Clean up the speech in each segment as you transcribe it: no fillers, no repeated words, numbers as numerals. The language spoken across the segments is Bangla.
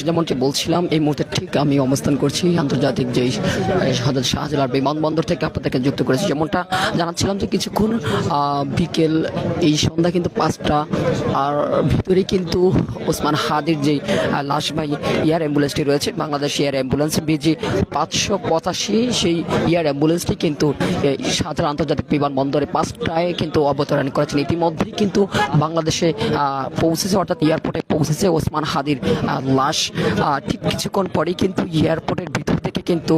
যেমনটি বলছিলাম, এই মুহূর্তে ঠিক আমি অবস্থান করছি আন্তর্জাতিক যেই শাহজালাল বিমানবন্দর থেকে আপনাদেরকে যুক্ত করেছি। যেমনটা জানাচ্ছিলাম যে কিছুক্ষণ বিকেল এই সন্ধ্যা কিন্তু 5টা, আর ভিতরে কিন্তু ওসমান হাদির যেই লাশবাহী এয়ার অ্যাম্বুলেন্সটি রয়েছে, বাংলাদেশ এয়ার অ্যাম্বুলেন্স বিজি 585, সেই এয়ার অ্যাম্বুলেন্সটি কিন্তু শাহজালাল আন্তর্জাতিক বিমানবন্দরে 5টায় কিন্তু অবতরণ করেছেন। ইতিমধ্যেই কিন্তু বাংলাদেশে পৌঁছেছে, অর্থাৎ এয়ারপোর্টে পৌঁছেছে ওসমান হাদির লাশ। ঠিক কিছুক্ষণ পরেই কিন্তু এয়ারপোর্টের ভিতর থেকে কিন্তু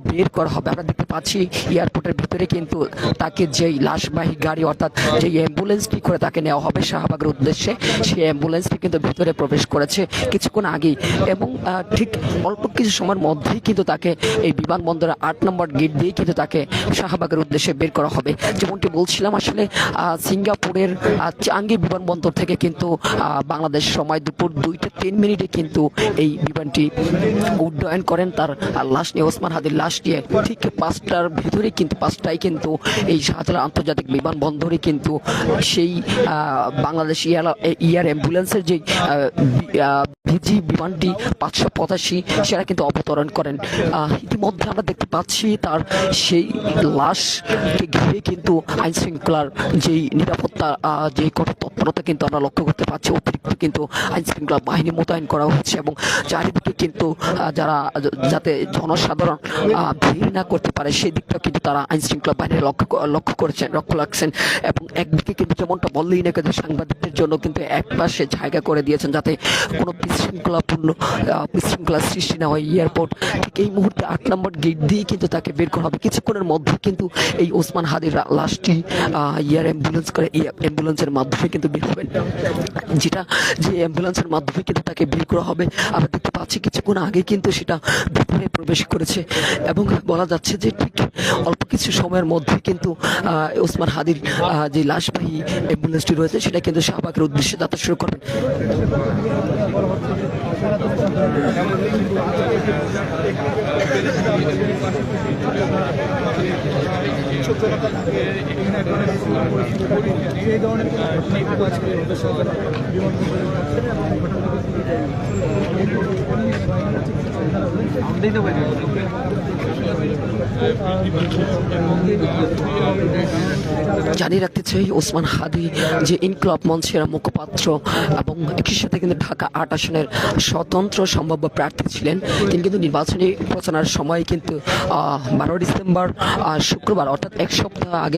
বের করা হবে। আমরা দেখতে পাচ্ছি এয়ারপোর্টের ভিতরে কিন্তু তাকে যেই লাশবাহী গাড়ি, অর্থাৎ যেই অ্যাম্বুলেন্সটি করে তাকে নেওয়া হবে শাহবাগের উদ্দেশ্যে, সেই অ্যাম্বুলেন্সটি কিন্তু ভিতরে প্রবেশ করেছে কিছুক্ষণ আগেই, এবং ঠিক অল্প কিছু সময়ের মধ্যেই কিন্তু তাকে এই বিমানবন্দরের 8 নম্বর গেট দিয়ে কিন্তু তাকে শাহবাগের উদ্দেশ্যে বের করা হবে। যেমনটি বলছিলাম, আসলে সিঙ্গাপুরের চাঙ্গি বিমানবন্দর থেকে কিন্তু বাংলাদেশ সময় দুপুর 2:03 কিন্তু এই বিমানটি উড্ডয়ন করেন তার লাশ নিয়ে, ওসমান হাদির লাশ নিয়ে। ঠিক 5টার ভিতরে কিন্তু 5টায় কিন্তু এই শাহজালাল আন্তর্জাতিক বিমানবন্দরে কিন্তু সেই বাংলাদেশ এয়ার অ্যাম্বুলেন্সের যে ভিজি বিমানটি 585 সেটা কিন্তু অবতরণ করেন। ইতিমধ্যে আমরা দেখতে পাচ্ছি তার সেই লাশকে ঘিরে কিন্তু আইন শৃঙ্খলার যেই নিরাপত্তা, যে কঠোর তৎপরতা কিন্তু আমরা লক্ষ্য করতে পারছি। অতিরিক্ত কিন্তু আইন শৃঙ্খলা বাহিনী মোতায়েন করা হচ্ছে, এবং চারিদিকে কিন্তু যাতে জনসাধারণ ভিড় না করতে পারে সেই দিকটা কিন্তু তারা আইন শৃঙ্খলা বাহিনী লক্ষ্য রাখছেন। এবং একদিকে কিন্তু যেমনটা বললেই না, কিন্তু সাংবাদিকদের জন্য কিন্তু একপাশে জায়গা করে দিয়েছেন যাতে কোনো বিশৃঙ্খলা সৃষ্টি না হয়। এয়ারপোর্ট ঠিক এই মুহূর্তে 8 নম্বর গেট দিয়ে কিন্তু তাকে বের করা হবে। কিছুক্ষণের মধ্যে কিন্তু এই ওসমান হাদির লাশটি এয়ার অ্যাম্বুলেন্সের মাধ্যমে কিন্তু বের হবেন, যে অ্যাম্বুলেন্সের মাধ্যমে কিন্তু তাকে বের করা হবে। আমরা দেখতে পাচ্ছি কিছুক্ষণ আগে কিন্তু সেটা ভিতরে প্রবেশ করেছে, এবং বলা যাচ্ছে যে ঠিক অল্প কিছু সময়ের মধ্যে কিন্তু ওসমান হাদির যে লাশবাহী অ্যাম্বুলেন্সটি রয়েছে সেটা কিন্তু শাহবাগের উদ্দেশ্যে যাত্রা শুরু করবেন। জানিয়ে রাখতে চাই, ওসমান হাদি যে ইনকিলাব মঞ্চের মুখপাত্র এবং একই সাথে কিন্তু ঢাকা 8 আসনের স্বতন্ত্র সম্ভাব্য প্রার্থী ছিলেন। তিনি কিন্তু নির্বাচনী প্রচারণার সময় কিন্তু 12 ডিসেম্বর শুক্রবার, অর্থাৎ এক সপ্তাহ আগে